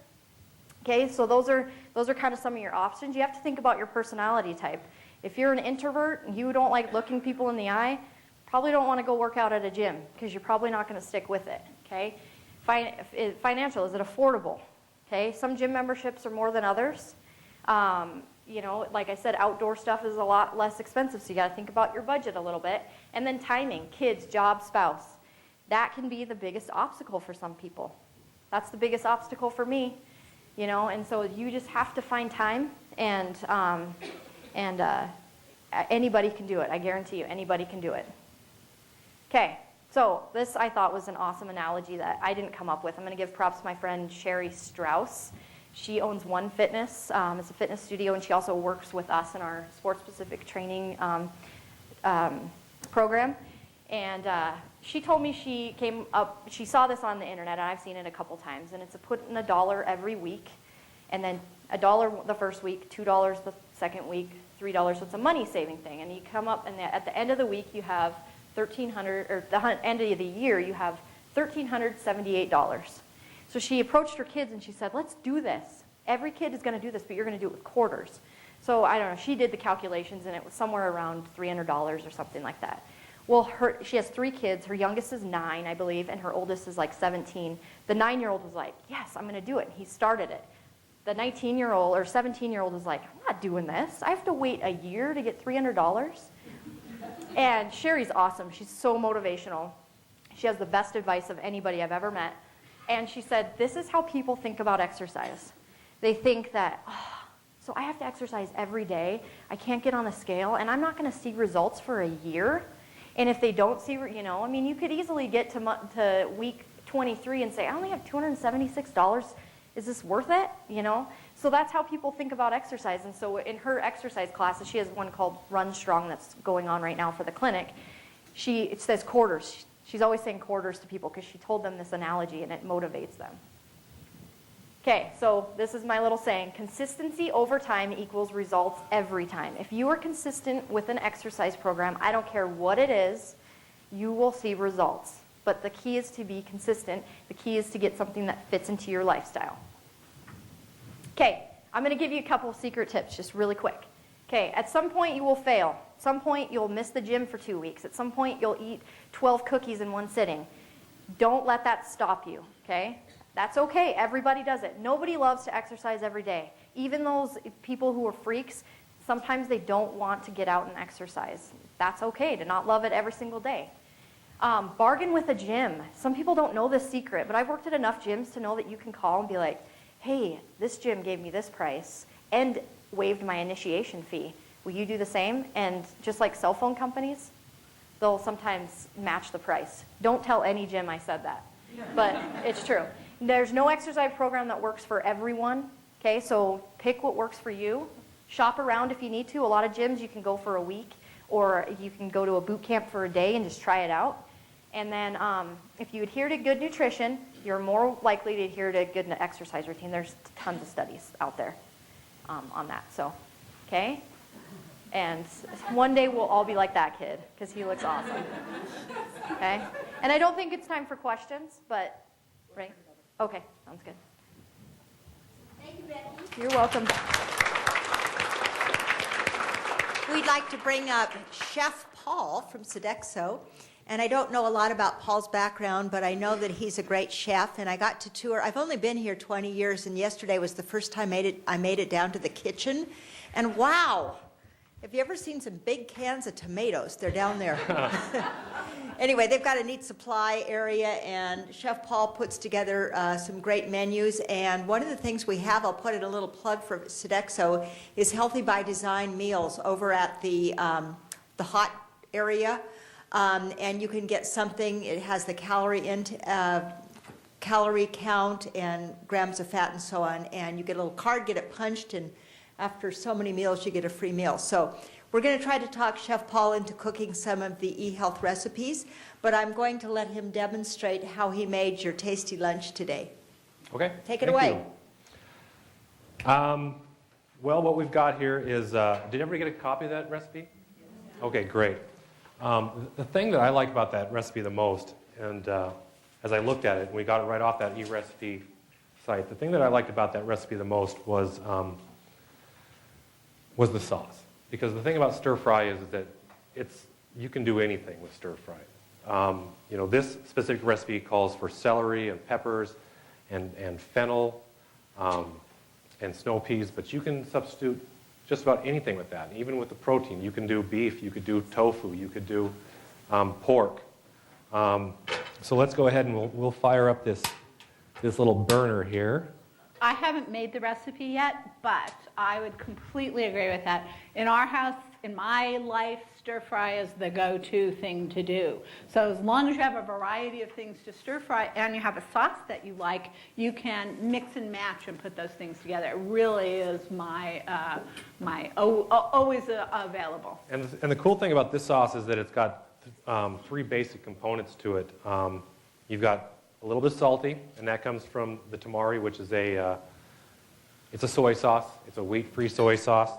Okay, so those are kind of some of your options. You have to think about your personality type. If you're an introvert and you don't like looking people in the eye, probably don't want to go work out at a gym because you're probably not going to stick with it. Okay, financial, is it affordable? Okay, some gym memberships are more than others. You know, like I said, outdoor stuff is a lot less expensive, so you got to think about your budget a little bit. And then timing, kids, job, spouse. That can be the biggest obstacle for some people. That's the biggest obstacle for me, you know, and so you just have to find time, and anybody can do it. I guarantee you, anybody can do it. Okay, so this I thought was an awesome analogy that I didn't come up with. I'm going to give props to my friend Sherry Strauss. She owns One Fitness. It's a fitness studio, and she also works with us in our sports-specific training program. And she told me she saw this on the internet, and I've seen it a couple times, and it's put in $1 every week, and then $1 the first week, $2 the second week, $3, so it's a money-saving thing. And you come up, and at the end of the week, you have $1,300, or the end of the year, you have $1,378. So she approached her kids and she said, let's do this. Every kid is going to do this, but you're going to do it with quarters. So I don't know, she did the calculations and it was somewhere around $300 or something like that. Well, she has 3 kids. Her youngest is 9, I believe, and her oldest is like 17. The 9-year-old was like, yes, I'm going to do it. And he started it. The 19-year-old or 17-year-old was like, I'm not doing this. I have to wait a year to get $300. And Sherry's awesome. She's so motivational. She has the best advice of anybody I've ever met. And she said, this is how people think about exercise. They think that, so I have to exercise every day. I can't get on the scale, and I'm not going to see results for a year. And if they don't see, you know, I mean, you could easily get to week 23 and say, I only have $276. Is this worth it? You know? So that's how people think about exercise. And so in her exercise classes, she has one called Run Strong that's going on right now for the clinic. It says quarters. She's always saying quarters to people because she told them this analogy and it motivates them. Okay, so this is my little saying. Consistency over time equals results every time. If you are consistent with an exercise program, I don't care what it is, you will see results. But the key is to be consistent. The key is to get something that fits into your lifestyle. Okay, I'm going to give you a couple of secret tips just really quick. Okay, at some point you will fail. At some point you'll miss the gym for 2 weeks. At some point you'll eat 12 cookies in one sitting. Don't let that stop you, okay? That's okay. Everybody does it. Nobody loves to exercise every day. Even those people who are freaks, sometimes they don't want to get out and exercise. That's okay to not love it every single day. Bargain with a gym. Some people don't know this secret, but I've worked at enough gyms to know that you can call and be like, hey, this gym gave me this price and waived my initiation fee. Will you do the same? And just like cell phone companies, they'll sometimes match the price. Don't tell any gym I said that, but it's true. There's no exercise program that works for everyone, okay? So pick what works for you. Shop around if you need to. A lot of gyms you can go for a week, or you can go to a boot camp for a day and just try it out. And then if you adhere to good nutrition, you're more likely to adhere to a good exercise routine. There's tons of studies out there on that. So, okay? And one day we'll all be like that kid because he looks awesome. Okay? And I don't think it's time for questions, but, right? Okay, sounds good. Thank you, Becky. You're welcome. We'd like to bring up Chef Paul from Sodexho. And I don't know a lot about Paul's background, but I know that he's a great chef. And I got to tour. I've only been here 20 years, and yesterday was the first time I made it down to the kitchen. And wow, have you ever seen some big cans of tomatoes? They're down there. Anyway, they've got a neat supply area, and Chef Paul puts together some great menus. And one of the things we have, I'll put in a little plug for Sodexho, is Healthy by Design meals over at the hot area. And you can get something, it has the calorie count and grams of fat and so on, and you get a little card, get it punched, and after so many meals you get a free meal. So we're going to try to talk Chef Paul into cooking some of the eHealth recipes, but I'm going to let him demonstrate how he made your tasty lunch today. Okay. Take it away. Well, what we've got here is, did everybody get a copy of that recipe? Okay, great. The thing that I like about that recipe the most And as I looked at it, and we got it right off that eRecipe site, the thing that I liked about that recipe the most was the sauce. Because the thing about stir fry is that you can do anything with stir fry. This specific recipe calls for celery and peppers and fennel and snow peas, but you can substitute just about anything with that. Even with the protein, you can do beef, you could do tofu, you could do pork. So let's go ahead and we'll fire up this little burner here. I haven't made the recipe yet, but I would completely agree with that. In our house, in my life, stir fry is the go-to thing to do. So as long as you have a variety of things to stir fry and you have a sauce that you like, you can mix and match and put those things together. It really is always available. And the cool thing about this sauce is that it's got 3 basic components to it. You've got a little bit salty, and that comes from the tamari, which is it's a soy sauce. It's a wheat-free soy sauce.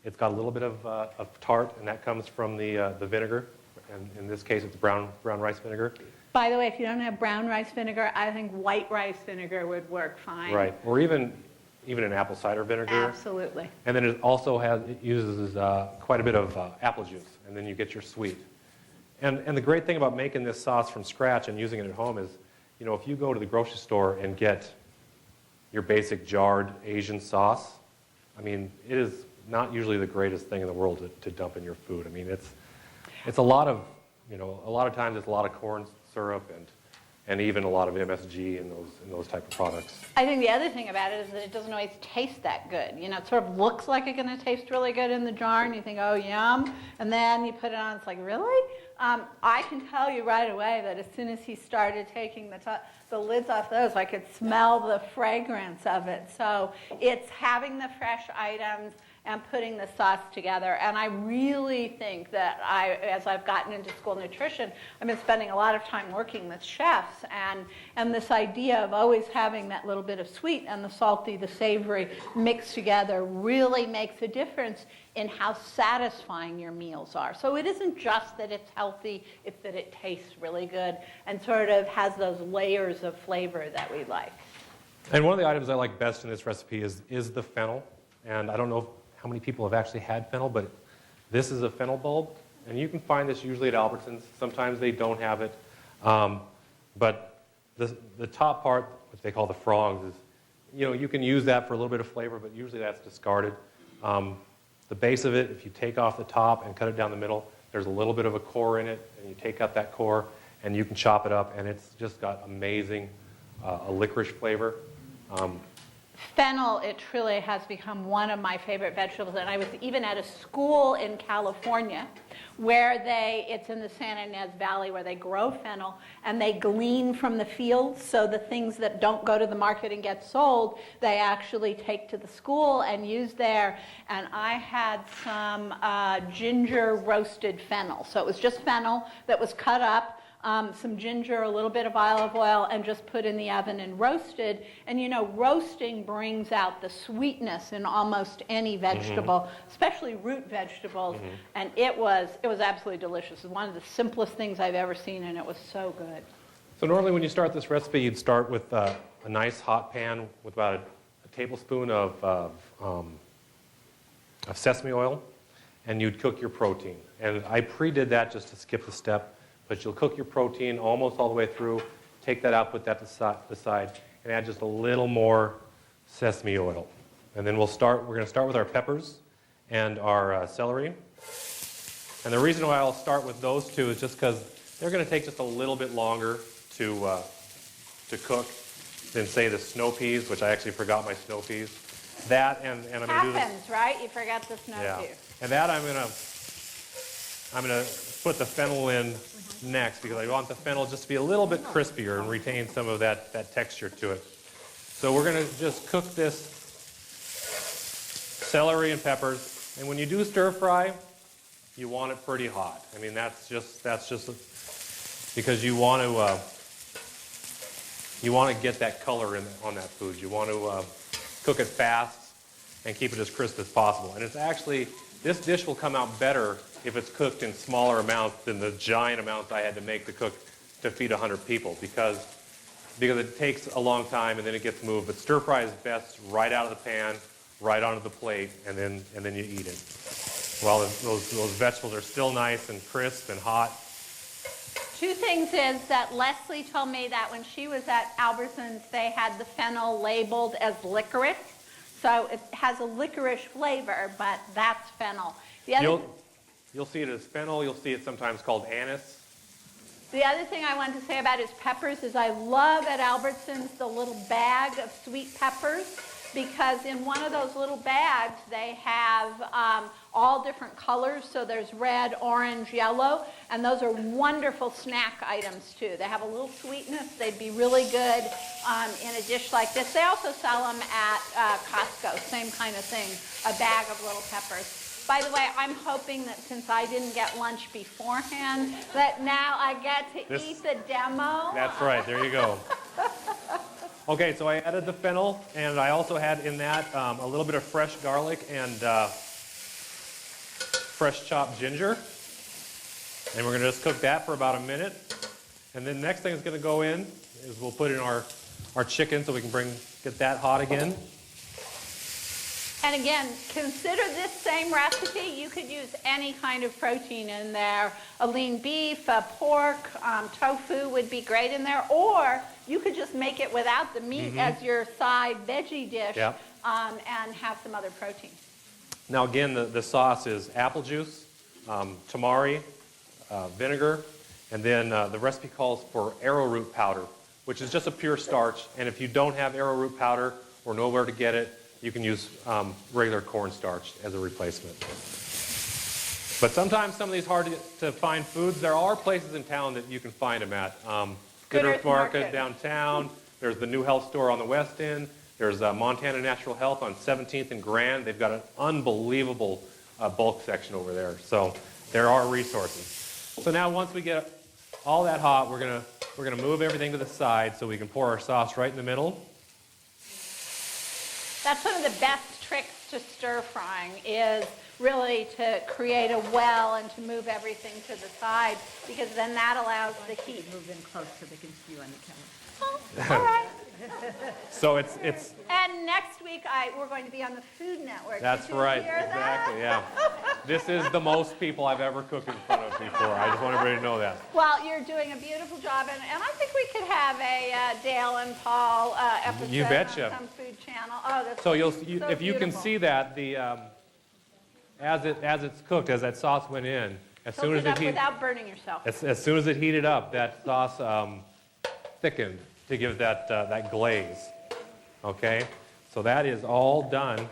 It's got a little bit of tart, and that comes from the vinegar. And in this case, it's brown rice vinegar. By the way, if you don't have brown rice vinegar, I think white rice vinegar would work fine. Right, or even an apple cider vinegar. Absolutely. And then it uses quite a bit of apple juice, and then you get your sweet. And the great thing about making this sauce from scratch and using it at home is, if you go to the grocery store and get your basic jarred Asian sauce, I mean, it is not usually the greatest thing in the world to dump in your food. I mean, it's a lot of times it's a lot of corn syrup and even a lot of MSG in those type of products. I think the other thing about it is that it doesn't always taste that good. It sort of looks like it's going to taste really good in the jar, and you think, oh, yum, and then you put it on, it's like, really? I can tell you right away that as soon as he started taking the lids off those, I could smell the fragrance of it. So it's having the fresh items and putting the sauce together. And I really think that as I've gotten into school nutrition, I've been spending a lot of time working with chefs, and this idea of always having that little bit of sweet and the salty, the savory mixed together really makes a difference in how satisfying your meals are. So it isn't just that it's healthy, it's that it tastes really good and sort of has those layers of flavor that we like. And one of the items I like best in this recipe is the fennel. And I don't know how many people have actually had fennel, but this is a fennel bulb. And you can find this usually at Albertsons. Sometimes they don't have it. But the top part, which they call the fronds, is, you can use that for a little bit of flavor, but usually that's discarded. The base of it, if you take off the top and cut it down the middle, there's a little bit of a core in it, and you take out that core, and you can chop it up, and it's just got amazing a licorice flavor. Fennel, it truly has become one of my favorite vegetables, and I was even at a school in California where it's in the Santa Ynez Valley where they grow fennel, and they glean from the fields, so the things that don't go to the market and get sold, they actually take to the school and use there. And I had some ginger roasted fennel. So it was just fennel that was cut up, some ginger, a little bit of olive oil, and just put in the oven and roasted. And roasting brings out the sweetness in almost any vegetable, especially root vegetables. And it was absolutely delicious. It was one of the simplest things I've ever seen, and it was so good. So normally when you start this recipe, you'd start with a nice hot pan with about a tablespoon of sesame oil, and you'd cook your protein. And I pre-did that just to skip the step. But you'll cook your protein almost all the way through, take that out, put that to the side, and add just a little more sesame oil. And then we're going to start with our peppers and our celery. And the reason why I'll start with those two is just because they're going to take just a little bit longer to cook than, say, the snow peas, which I actually forgot my snow peas. That and I'm going to do this. Happens, right? You forgot the snow peas. And that I'm going to put the fennel in next, because I want the fennel just to be a little bit crispier and retain some of that texture to it. So we're going to just cook this celery and peppers. And when you do stir fry, you want it pretty hot. I mean, that's just because you want to get that color on that food. You want to cook it fast and keep it as crisp as possible. And it's actually, this dish will come out better if it's cooked in smaller amounts than the giant amounts I had to make to cook to feed 100 people because it takes a long time and then it gets moved. But stir fry is best right out of the pan, right onto the plate, and then you eat it. While those vegetables are still nice and crisp and hot. Two things is that Leslie told me that when she was at Albertsons, they had the fennel labeled as licorice. So it has a licorice flavor, but that's fennel. You'll see it as fennel. You'll see it sometimes called anise. The other thing I wanted to say about his peppers is I love at Albertsons the little bag of sweet peppers, because in one of those little bags they have all different colors. So there's red, orange, yellow, and those are wonderful snack items too. They have a little sweetness. They'd be really good in a dish like this. They also sell them at Costco, same kind of thing, a bag of little peppers. By the way, I'm hoping that since I didn't get lunch beforehand, that now I get to eat the demo. That's right. There you go. Okay, so I added the fennel, and I also had in that a little bit of fresh garlic and fresh chopped ginger. And we're going to just cook that for about a minute. And then the next thing that's going to go in is we'll put in our chicken so we can get that hot again. And again, consider this same recipe. You could use any kind of protein in there. A lean beef, a pork, tofu would be great in there. Or you could just make it without the meat as your side veggie dish and have some other protein. Now again, the sauce is apple juice, tamari, vinegar, and then the recipe calls for arrowroot powder, which is just a pure starch. And if you don't have arrowroot powder or know where to get it, you can use regular cornstarch as a replacement. But sometimes some of these hard to find foods, there are places in town that you can find them at. Good Earth Market downtown. There's the New Health Store on the West End. There's Montana Natural Health on 17th and Grand. They've got an unbelievable bulk section over there. So there are resources. So now once we get all that hot, we're gonna move everything to the side so we can pour our sauce right in the middle. That's one of the best tricks to stir frying, is really to create a well and to move everything to the side, because then that allows the heat. Move in close so they can see you on the camera. Oh, all right. So it's And next week we're going to be on the Food Network. That's Did you right, hear that? exactly, yeah. This is the most people I've ever cooked in front of before. I just want everybody to know that. Well, you're doing a beautiful job, and I think we could have a Dayle and Paul episode You betcha. on some food channel. Oh, that's So beautiful. if you can see that as it's cooked, as that sauce went in, as Cook soon as it it up heated, without burning yourself. as soon as it heated up, that sauce thickened to give that glaze. Okay, so that is all done,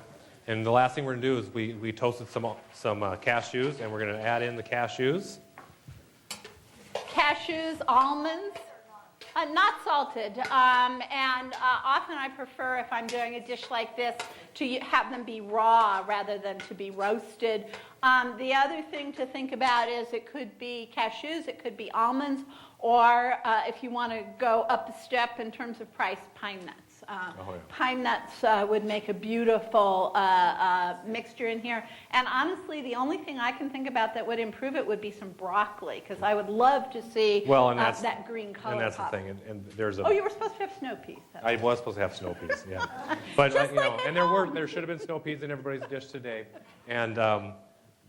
and the last thing we're gonna do is we toasted some cashews, and we're gonna add in the cashews. Cashews, almonds, not salted, and often I prefer, if I'm doing a dish like this, to have them be raw rather than to be roasted. The other thing to think about is it could be cashews, it could be almonds, or if you want to go up a step in terms of price, pine nuts. Pine nuts would make a beautiful mixture in here. And honestly, the only thing I can think about that would improve it would be some broccoli, because I would love to see that green color. And that's pop. the thing. And there's a. Oh, you were supposed to have snow peas. I was supposed to have snow peas, yeah. But there should have been snow peas in everybody's dish today. And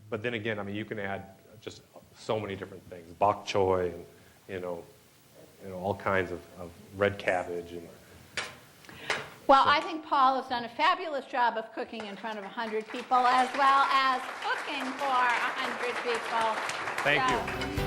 but then again, I mean, you can add just so many different things, bok choy, and all kinds of red cabbage and. Well, I think Paul has done a fabulous job of cooking in front of 100 people, as well as cooking for 100 people. Thank you.